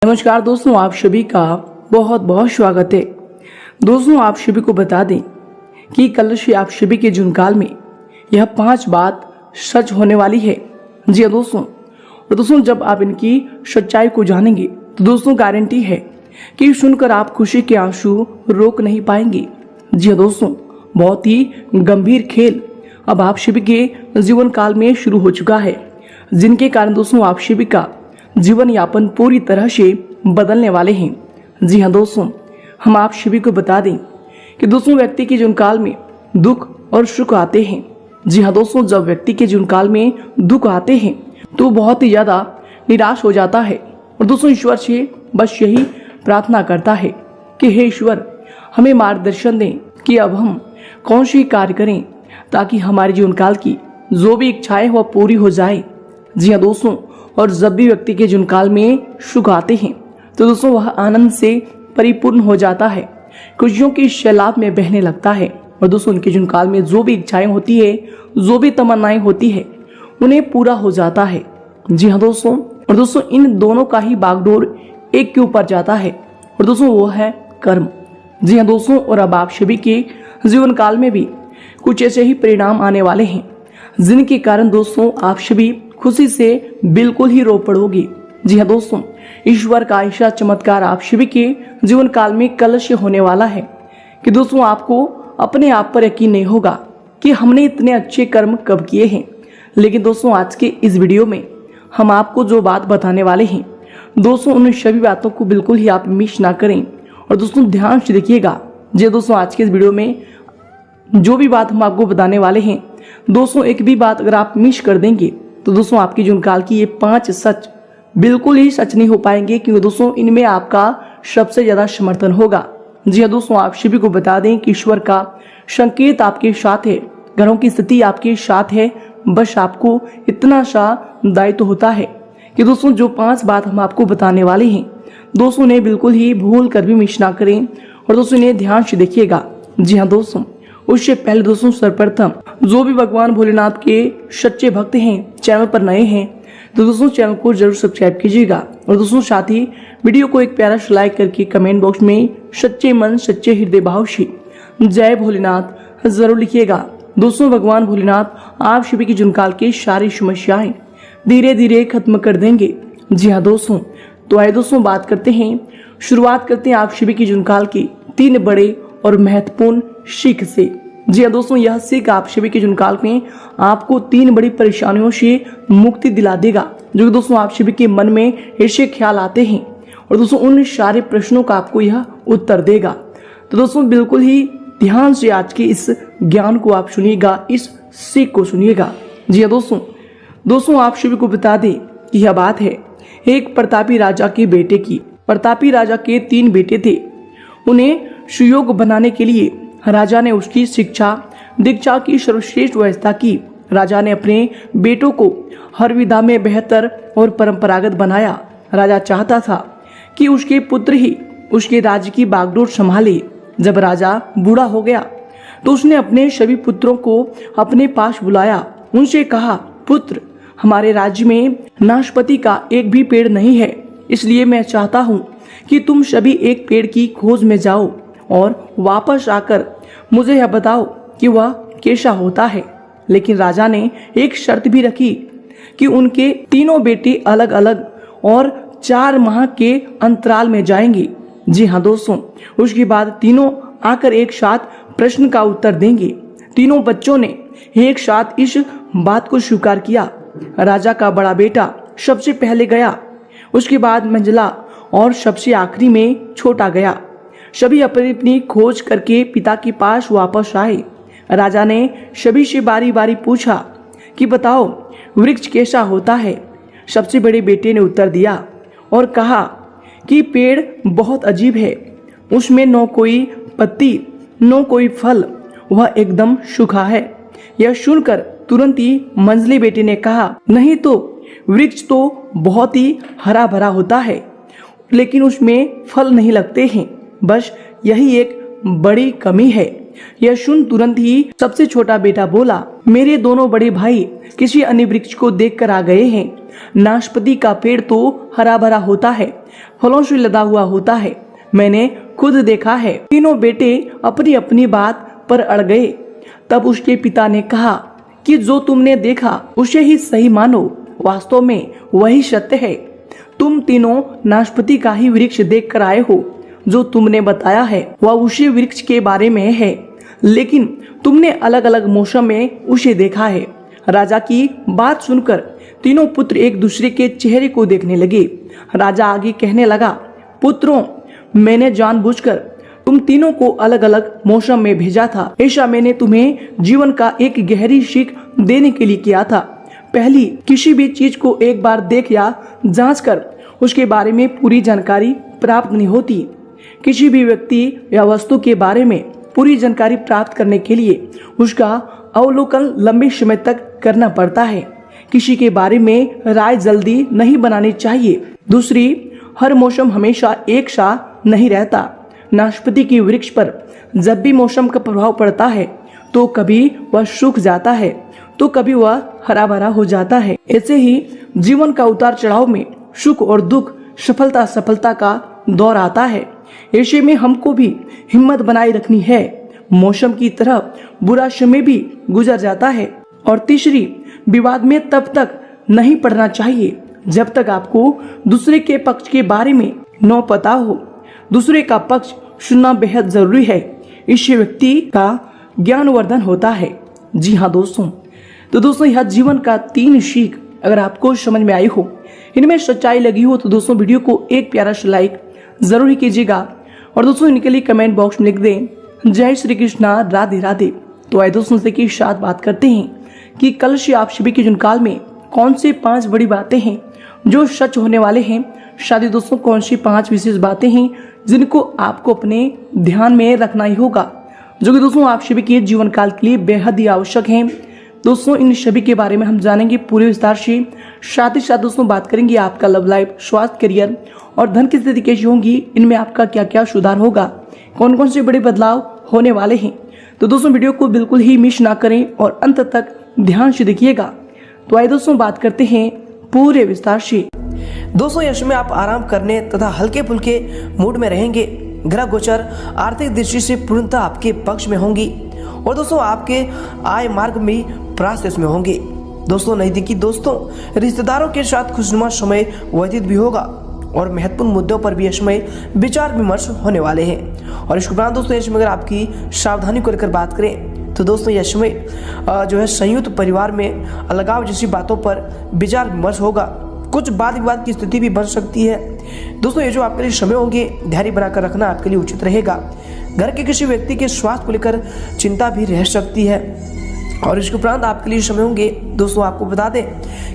नमस्कार दोस्तों, आप सभी का बहुत बहुत स्वागत है। दोस्तों, आप सभी को बता दें कि कल से आप सभी के जुनकाल में यह 5 बात सच होने वाली है। जी हाँ दोस्तों, और दोस्तों जब आप इनकी सच्चाई को जानेंगे तो दोस्तों गारंटी है कि सुनकर आप खुशी के आंसू रोक नहीं पाएंगे। जी हाँ दोस्तों, बहुत ही गंभीर खेल अब आप सभी के जीवन काल में शुरू हो चुका है, जिनके कारण दोस्तों आप सभी का जीवन यापन पूरी तरह से बदलने वाले हैं। जी हाँ दोस्तों, हम आप सभी को बता दें कि दोस्तों व्यक्ति के जीवन काल में दुख और सुख आते हैं। जी हाँ दोस्तों, जब व्यक्ति के जीवन काल में दुख आते हैं तो बहुत ही ज्यादा निराश हो जाता है और दोस्तों ईश्वर से बस यही प्रार्थना करता है कि हे ईश्वर, हमें मार्गदर्शन दें कि अब हम कौन सी कार्य करें ताकि हमारे जीवन काल की जो भी इच्छाएं वह पूरी हो जाए। जी हाँ दोस्तों, और जब भी व्यक्ति के जीवन काल में सुख आते हैं तो दोस्तों वह आनंद से परिपूर्ण हो जाता है, खुशियों की सैलाब में बहने लगता है और दोस्तों उनके जीवन काल में जो भी इच्छाएं होती है, जो भी तमन्नाएं होती है, उन्हें पूरा हो जाता है। जी हाँ दोस्तों, और दोस्तों इन दोनों का ही बागडोर एक के ऊपर जाता है और दोस्तों वो है कर्म। जी हाँ दोस्तों, और अब आप सभी के जीवन काल में भी कुछ ऐसे ही परिणाम आने वाले हैं जिनके कारण दोस्तों आप सभी खुशी से बिल्कुल ही रो पड़ोगे। जी हाँ दोस्तों, ईश्वर का ऐसा चमत्कार आप सभी के जीवन काल में कल से होने वाला है कि दोस्तों आपको अपने आप पर यकीन नहीं होगा कि हमने इतने अच्छे कर्म कब किए हैं। लेकिन दोस्तों आज के इस वीडियो में हम आपको जो बात बताने वाले हैं दोस्तों, उन सभी बातों को बिल्कुल ही आप मिस ना करें और दोस्तों ध्यान से देखिएगा। जी दोस्तों, आज के इस वीडियो में जो भी बात हम आपको बताने वाले हैं दोस्तों, एक भी बात अगर आप मिस कर देंगे तो दोस्तों आपकी जीवन काल की ये 5 सच बिल्कुल ही सच नहीं हो पाएंगे, क्योंकि दोस्तों इनमें आपका सबसे ज्यादा समर्थन होगा। जी हाँ दोस्तों, आप सभी को बता दें कि ईश्वर का संकेत आपके साथ है, घरों की स्थिति आपके साथ है। बस आपको इतना सा दायित्व होता है कि दोस्तों जो 5 बात हम आपको बताने वाले हैं दोस्तों ने बिल्कुल ही भूल कर भी मिस ना करें और दोस्तों इन्हें ध्यान से देखिएगा। जी हाँ दोस्तों, उससे पहले दोस्तों सर्वप्रथम जो भी भगवान भोलेनाथ के सच्चे भक्त हैं, चैनल पर नए हैं तो दोस्तों चैनल को जरूर सब्सक्राइब कीजिएगा और दोस्तों साथ ही वीडियो को एक प्यारा सा लाइक करके कमेंट बॉक्स में सच्चे मन सच्चे हृदय भाव से जय भोलेनाथ जरूर लिखिएगा। दोस्तों भगवान भोलेनाथ आप सभी की जीवनकाल की सारी समस्याएं धीरे धीरे खत्म कर देंगे। जी हाँ दोस्तों, तो आइए दोस्तों बात करते हैं, शुरुआत करते हैं आप सभी की जीवनकाल की 3 बड़े और महत्वपूर्ण सीख से। जी हाँ दोस्तों, यह सीख आप सभी के जीवनकाल में आपको 3 बड़ी परेशानियों से मुक्ति दिला देगा, जो कि दोस्तों आप सभी के मन में ऐसे ख्याल आते हैं और दोस्तों उन सारे प्रश्नों का आपको यह उत्तर देगा। तो दोस्तों बिल्कुल ही ध्यान से आज के इस ज्ञान को आप सुनिएगा, इस सीख को सुनिएगा। जी हाँ दोस्तों आप सभी को बता दें कि यह बात है एक प्रतापी राजा के बेटे की। प्रतापी राजा के 3 बेटे थे। उन्हें सुयोग बनाने के लिए राजा ने उसकी शिक्षा दीक्षा की सर्वश्रेष्ठ व्यवस्था की। राजा ने अपने बेटों को हर विधा में बेहतर और परंपरागत बनाया। राजा चाहता था कि उसके पुत्र ही उसके राज्य की बागडोर संभाले। जब राजा बूढ़ा हो गया तो उसने अपने सभी पुत्रों को अपने पास बुलाया। उनसे कहा, पुत्र, हमारे राज्य में नाशपाती का एक भी पेड़ नहीं है, इसलिए मैं चाहता हूँ कि तुम सभी एक पेड़ की खोज में जाओ और वापस आकर मुझे यह बताओ कि वह कैसा होता है। लेकिन राजा ने एक शर्त भी रखी कि उनके 3 बेटे अलग अलग और 4 माह के अंतराल में जाएंगे। जी हाँ दोस्तों, उसके बाद तीनों आकर एक साथ प्रश्न का उत्तर देंगे। तीनों बच्चों ने एक साथ इस बात को स्वीकार किया। राजा का बड़ा बेटा सबसे पहले गया, उसके बाद मंझला और सबसे आखिरी में छोटा गया। सभी अपनी अपनी खोज करके पिता के पास वापस आए। राजा ने सभी से बारी बारी पूछा कि बताओ वृक्ष कैसा होता है। सबसे बड़े बेटे ने उत्तर दिया और कहा कि पेड़ बहुत अजीब है, उसमें न कोई पत्ती न कोई फल, वह एकदम सूखा है। यह सुनकर तुरंत ही मंझले बेटे ने कहा, नहीं तो वृक्ष तो बहुत ही हरा भरा होता है, लेकिन उसमें फल नहीं लगते हैं, बस यही एक बड़ी कमी है। यह सुन तुरंत ही सबसे छोटा बेटा बोला, मेरे दोनों बड़े भाई किसी अन्य वृक्ष को देखकर आ गए हैं। नाशपाती का पेड़ तो हरा भरा होता है, फलों से लदा हुआ होता है, मैंने खुद देखा है। तीनों बेटे अपनी अपनी बात पर अड़ गए। तब उसके पिता ने कहा कि जो तुमने देखा उसे ही सही मानो, वास्तव में वही सत्य है। तुम तीनों नाशपाती का ही वृक्ष देख कर आए हो। जो तुमने बताया है वह उसी वृक्ष के बारे में है, लेकिन तुमने अलग अलग मौसम में उसे देखा है। राजा की बात सुनकर तीनों पुत्र एक दूसरे के चेहरे को देखने लगे। राजा आगे कहने लगा, पुत्रों, मैंने जानबूझकर तुम तीनों को अलग अलग मौसम में भेजा था। ऐसा मैंने तुम्हें जीवन का एक गहरी सीख देने के लिए किया था। पहली, किसी भी चीज को एक बार देख या जांच कर उसके बारे में पूरी जानकारी प्राप्त नहीं होती। किसी भी व्यक्ति या वस्तु के बारे में पूरी जानकारी प्राप्त करने के लिए उसका अवलोकन लंबे समय तक करना पड़ता है। किसी के बारे में राय जल्दी नहीं बनानी चाहिए। दूसरी, हर मौसम हमेशा एक सा नहीं रहता। नाशपाती के वृक्ष पर जब भी मौसम का प्रभाव पड़ता है तो कभी वह सूख जाता है तो कभी वह हरा भरा हो जाता है। ऐसे ही जीवन का उतार चढ़ाव में सुख और दुख, सफलता असफलता का दौर आता है। ऐसे में हमको भी हिम्मत बनाए रखनी है। मौसम की तरह बुरा समय भी गुजर जाता है। और तीसरी, विवाद में तब तक नहीं पड़ना चाहिए जब तक आपको दूसरे के पक्ष के बारे में न पता हो। दूसरे का पक्ष सुनना बेहद जरूरी है। इससे व्यक्ति का ज्ञानवर्धन होता है। जी हाँ दोस्तों, तो दोस्तों यह जीवन का 3 सीख अगर आपको समझ में आई हो, इनमें सच्चाई लगी हो, तो दोस्तों वीडियो को एक प्यारा सा लाइक जरूर ही कीजिएगा। और दोस्तों इनके लिए कमेंट बॉक्स में लिख दें, जय श्री कृष्णा, राधे राधे। तो आइए दोस्तों से की साथ बात करते हैं कि कल से आप सभी के जुनकाल में कौन से 5 बड़ी बातें हैं जो सच होने वाले हैं। शादी दोस्तों कौन सी 5 विशेष बातें हैं जिनको आपको अपने ध्यान में रखना ही होगा, जो कि दोस्तों आप सभी के जीवन काल के लिए बेहद ही आवश्यक हैं। दोस्तों इन सभी के बारे में हम जानेंगे पूरे विस्तार से। साथ ही साथ दोस्तों बात करेंगे आपका लव लाइफ, स्वास्थ्य, करियर और धन की स्थिति कैसी होगी, इनमें आपका क्या क्या सुधार होगा, कौन कौन से बड़े बदलाव होने वाले हैं। तो दोस्तों वीडियो को बिल्कुल ही मिस ना करें और अंत तक ध्यान से देखिएगा। तो आइए दोस्तों बात करते हैं पूरे विस्तार से। दोस्तों यश में आप आराम करने तथा हल्के फुल्के मूड में रहेंगे। ग्रह गोचर आर्थिक दृष्टि से पूर्णतः आपके पक्ष में होंगी और दोस्तों आपके आय मार्ग में प्रोसेस में होंगे। दोस्तों नजदीकी दोस्तों, रिश्तेदारों के साथ खुशनुमा समय व्यतीत भी होगा और महत्वपूर्ण मुद्दों पर भी यश में विचार विमर्श होने वाले हैं। और इसके उपरांत दोस्तों यश में अगर आपकी सावधानी को लेकर बात करें तो दोस्तों यश में जो है संयुक्त परिवार में अलगाव जैसी बातों पर विचार विमर्श होगा। कुछ वाद विवाद की स्थिति भी बन सकती है। दोस्तों ये जो आपके लिए समय होंगे, धैर्य बनाकर रखना आपके लिए उचित रहेगा। घर के किसी व्यक्ति के स्वास्थ्य को लेकर चिंता भी रह सकती है। और इसके उपरांत आपके लिए समय होंगे दोस्तों, आपको बता दें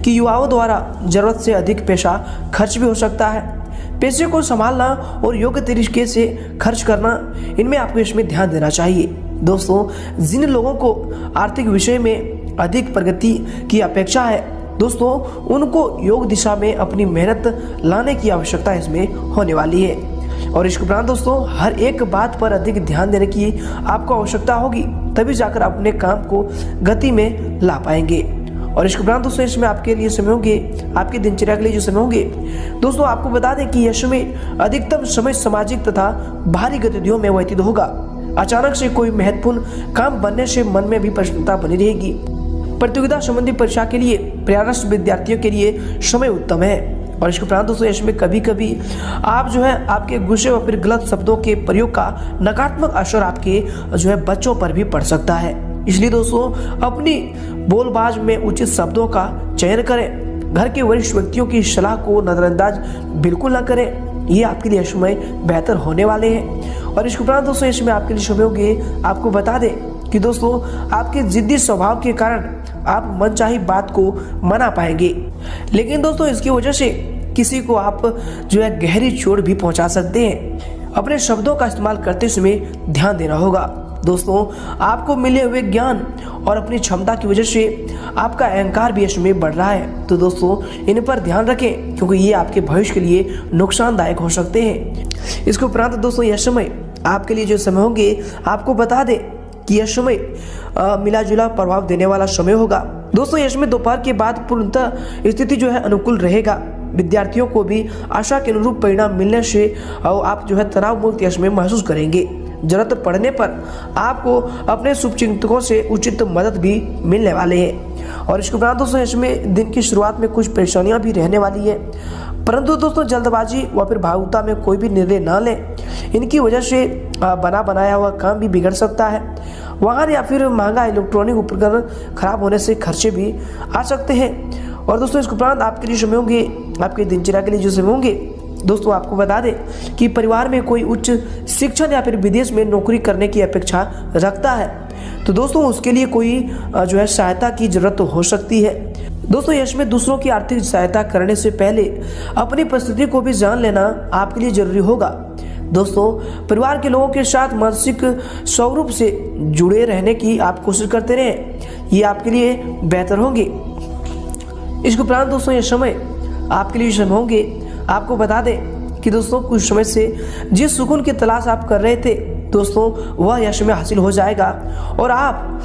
कि युवाओं द्वारा जरूरत से अधिक पैसा खर्च भी हो सकता है। पैसे को संभालना और योग्य तरीके से खर्च करना, इनमें आपको इसमें ध्यान देना चाहिए। दोस्तों जिन लोगों को आर्थिक विषय में अधिक प्रगति की अपेक्षा है, दोस्तों उनको योग दिशा में अपनी मेहनत लाने की आवश्यकता इसमें होने वाली है। और इसके उपरांत दोस्तों हर एक बात पर अधिक ध्यान देने की आपको आवश्यकता होगी, तभी जाकर अपने काम को गति में ला पाएंगे। और इसके उपरांत दोस्तों इसमें आपके लिए समय होंगे, आपकी दिनचर्या के लिए जो समय होंगे, दोस्तों आपको बता दें कि यश में अधिकतम समय सामाजिक तथा बाहरी गतिविधियों में व्यतीत होगा। अचानक से कोई महत्वपूर्ण काम बनने से मन में भी प्रसन्नता बनी रहेगी। प्रतियोगिता संबंधी परीक्षा के लिए प्रयासरत विद्यार्थियों के लिए समय उत्तम है। और इसके उपरांत दोस्तों इसमें कभी कभी आप जो है आपके गुस्से व फिर गलत शब्दों के प्रयोग का नकारात्मक असर आपके जो है बच्चों पर भी पड़ सकता है। इसलिए दोस्तों अपनी बोलबाज में उचित शब्दों का चयन करें। घर के वरिष्ठ व्यक्तियों की सलाह को नजरअंदाज बिल्कुल न करें, ये आपके लिए समय बेहतर होने वाले हैं। और इसके उपरांत दोस्तों इसमें आपके लिए समय होंगे, आपको बता दें कि दोस्तों आपके जिद्दी स्वभाव के कारण आप मनचाही बात को मना पाएंगे, लेकिन दोस्तों इसकी वजह से किसी को आप जो है गहरी चोट भी पहुंचा सकते हैं। अपने शब्दों का इस्तेमाल करते समय ध्यान देना होगा। दोस्तों आपको मिले हुए ज्ञान और अपनी क्षमता की वजह से आपका अहंकार भी इसमें बढ़ रहा है, तो दोस्तों इन पर ध्यान रखें क्योंकि ये आपके भविष्य के लिए नुकसानदायक हो सकते हैं। इसके उपरांत दोस्तों यह समय आपके लिए जो समय होंगे, आपको बता दें कि यह समय मिला जुला प्रभाव देने वाला समय होगा। दोस्तों यश में दोपहर के बाद पूर्णतः स्थिति जो है अनुकूल रहेगा। विद्यार्थियों को भी आशा के अनुरूप परिणाम मिलने से आप जो है तनाव मुक्त यश में महसूस करेंगे। जरूरत पड़ने पर आपको अपने शुभचिंतकों से उचित मदद भी मिलने वाले हैं। और इसके उपरांत दोस्तों इसमें दिन की शुरुआत में कुछ परेशानियां भी रहने वाली है, परंतु दोस्तों जल्दबाजी व फिर भावुकता में कोई भी निर्णय ना लें। इनकी वजह से बना बनाया हुआ काम भी बिगड़ सकता है। वाहन या फिर महंगा इलेक्ट्रॉनिक उपकरण खराब होने से खर्चे भी आ सकते हैं। और दोस्तों इसके उपरांत आपके लिए समय होंगे, आपके दिनचर्या के लिए जो समय होंगे, दोस्तों आपको बता दें कि परिवार में कोई उच्च शिक्षण या फिर विदेश में नौकरी करने की अपेक्षा रखता है, तो दोस्तों उसके लिए कोई जो है सहायता की जरूरत हो सकती है। दोस्तों यश में दूसरों की आर्थिक सहायता करने से पहले अपनी परिस्थिति को भी जान लेना आपके लिए जरूरी होगा। दोस्तों परिवार के लोगों के साथ मानसिक स्वरूप से जुड़े रहने की आप कोशिश करते रहें, ये आपके लिए बेहतर होंगे। इसके उपरांत दोस्तों ये समय आपके लिए समय होंगे। आपको बता दें कि दोस्तों कुछ समय से जिस सुकून की तलाश आप कर रहे थे दोस्तों वह यश में हासिल हो जाएगा और आप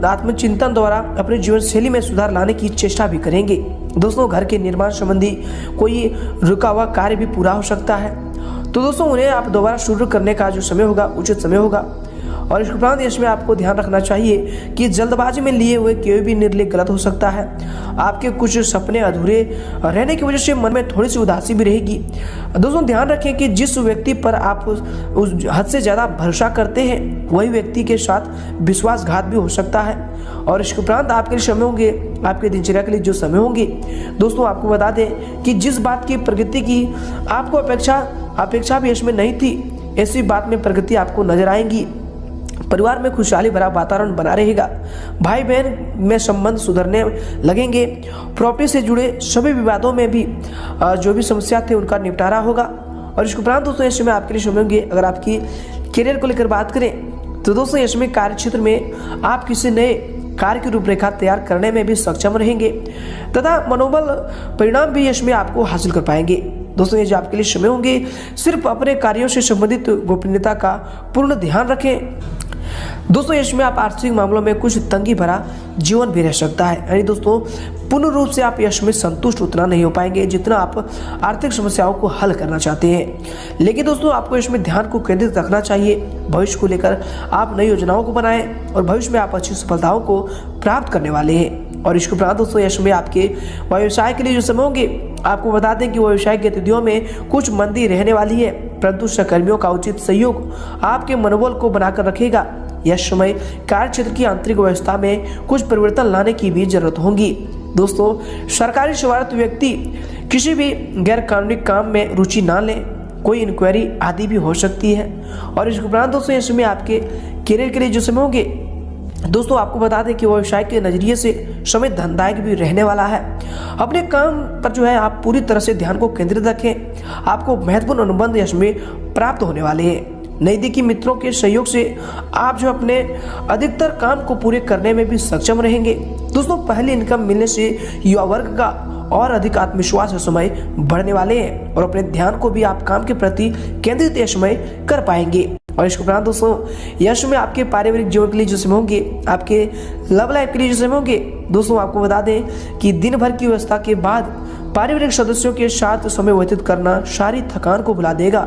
आत्मचिंतन द्वारा अपने जीवन शैली में सुधार लाने की चेष्टा भी करेंगे। दोस्तों घर के निर्माण संबंधी कोई रुका हुआ कार्य भी पूरा हो सकता है, तो दोस्तों उन्हें आप दोबारा शुरू करने का जो समय होगा उचित समय होगा। और इसके उपरांत इसमें आपको ध्यान रखना चाहिए कि जल्दबाजी में लिए हुए कोई भी निर्णय गलत हो सकता है। आपके कुछ सपने अधूरे रहने की वजह से मन में थोड़ी सी उदासी भी रहेगी। दोस्तों ध्यान रखें कि जिस व्यक्ति पर आप उस हद से ज़्यादा भरोसा करते हैं वही व्यक्ति के साथ विश्वासघात भी हो सकता है। और इसके उपरांत आपके लिए समय होंगे, आपके दिनचर्या के लिए जो समय होंगे, दोस्तों आपको बता दें कि जिस बात की प्रगति की आपको अपेक्षा भी इसमें नहीं थी, ऐसी बात में प्रगति आपको नजर आएंगी। परिवार में खुशहाली भरा वातावरण बना रहेगा। भाई बहन में संबंध सुधरने लगेंगे। प्रॉपर्टी से जुड़े सभी विवादों में भी जो भी समस्या थे उनका निपटारा होगा। और इसके उपरांत दोस्तों इसमें आपके लिए समय होंगे। अगर आपकी करियर को लेकर बात करें तो दोस्तों इसमें कार्य क्षेत्र में आप किसी नए कार्य की रूपरेखा तैयार करने में भी सक्षम रहेंगे तथा मनोबल परिणाम भी इसमें आपको हासिल कर पाएंगे। दोस्तों ये जो आपके लिए समय होंगे, सिर्फ अपने कार्यों से संबंधित गोपनीयता का पूर्ण ध्यान रखें। दोस्तों इसमें आप आर्थिक मामलों में कुछ तंगी भरा जीवन भी रह सकता है, यानी दोस्तों पूर्ण रूप से आप यश में संतुष्ट उतना नहीं हो पाएंगे जितना आप आर्थिक समस्याओं को हल करना चाहते हैं। लेकिन दोस्तों आपको इसमें ध्यान को केंद्रित रखना चाहिए। भविष्य को लेकर आप नई योजनाओं को बनाएं और भविष्य में आप अच्छी सफलताओं को प्राप्त करने वाले हैं। और इसके उपरांत दोस्तों यश में आपके व्यवसाय के लिए जो समय होंगे, आपको बता दें कि व्यवसाय गतिविधियों में कुछ मंदी रहने वाली है, परंतु सहकर्मियों का उचित सहयोग आपके मनोबल को बनाकर रखेगा। यह समय कार्य क्षेत्र की आंतरिक व्यवस्था में कुछ परिवर्तन लाने की भी जरूरत होगी। दोस्तों सरकारी सेवारत व्यक्ति किसी भी गैर कानूनी काम में रुचि ना लें, कोई इंक्वायरी आदि भी हो सकती है। और इसके उपरांत दोस्तों इसमें आपके करियर के लिए जो समय होंगे, दोस्तों आपको बता दें कि व्यवसाय के नजरिए से समय धनदायक भी रहने वाला है। अपने काम पर जो है आप पूरी तरह से ध्यान को केंद्रित रखें। आपको महत्वपूर्ण अनुबंध यश में प्राप्त होने वाले हैं। नजदीकी मित्रों के सहयोग से आप जो अपने अधिकतर काम को पूरे करने में भी सक्षम रहेंगे। दोस्तों पहली इनकम मिलने से युवा वर्ग का और अधिक आत्मविश्वास समय बढ़ने वाले हैं और अपने ध्यान को भी आप काम के प्रति केंद्रित यश में कर पाएंगे। और इसके उपरांत दोस्तों यश में आपके पारिवारिक जीवन के लिए जो समय होंगे, आपके लव लाइफ के लिए जो समय होंगे, दोस्तों आपको बता दें कि दिन भर की व्यवस्था के बाद पारिवारिक सदस्यों के साथ समय व्यतीत करना शारीरिक थकान को भुला देगा,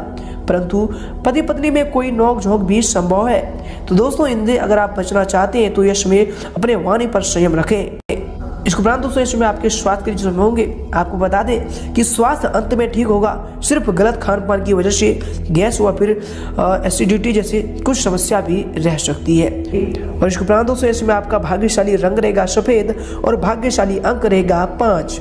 परंतु पति पत्नी में कोई नोक झोंक भी संभव है। तो दोस्तों इनसे अगर आप बचना चाहते हैं तो यश में अपने वाणी पर संयम रखें। इसके उपरांत दोस्तों इसमें आपके स्वास्थ्य के लिए होंगे, आपको बता दें कि स्वास्थ्य अंत में ठीक होगा। सिर्फ गलत खान पान की वजह से गैस व फिर एसिडिटी जैसी कुछ समस्या भी रह सकती है। और इसके उपरांत दोस्तों इसमें आपका भाग्यशाली रंग रहेगा सफेद और भाग्यशाली अंक रहेगा 5।